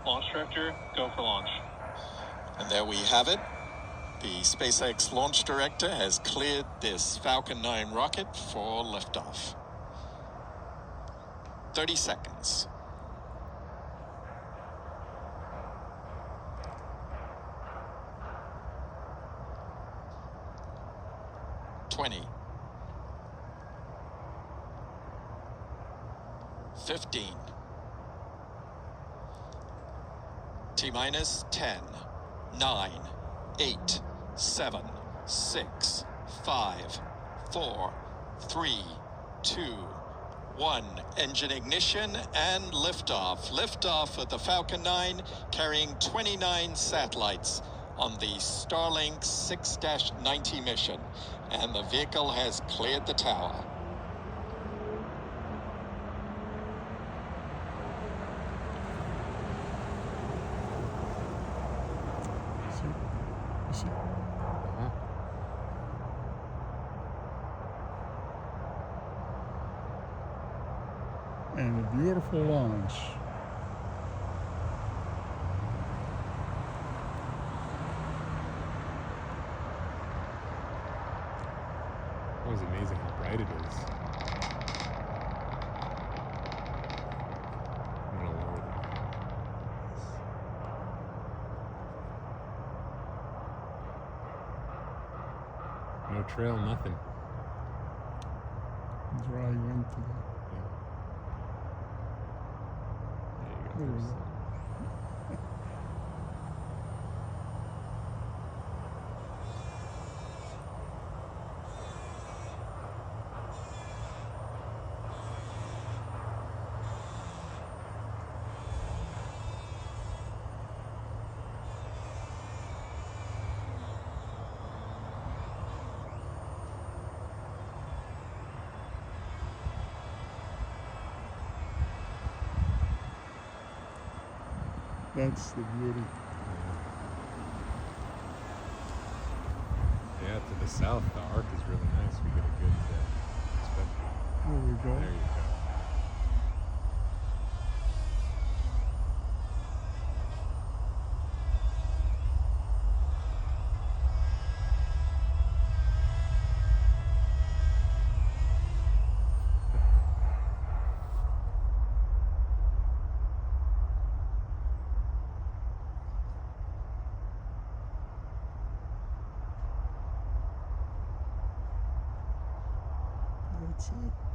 Launch director, go for launch. And there we have it. The SpaceX launch director has cleared this Falcon 9 rocket for liftoff. 30 seconds. 20. 15. T-minus 10, 9, 8, 7, 6, 5, 4, 3, 2, 1. Engine ignition and liftoff. Liftoff of the Falcon 9 carrying 29 satellites on the Starlink 6-90 mission. And the vehicle has cleared the tower. And a beautiful launch. It was amazing how bright it is. I'm gonna lower that. No trail, nothing. That's where I went to the... There you go. That's the beauty. Yeah, to the south, the arc is really nice. We get a good perspective. There we go. There you go. That's it.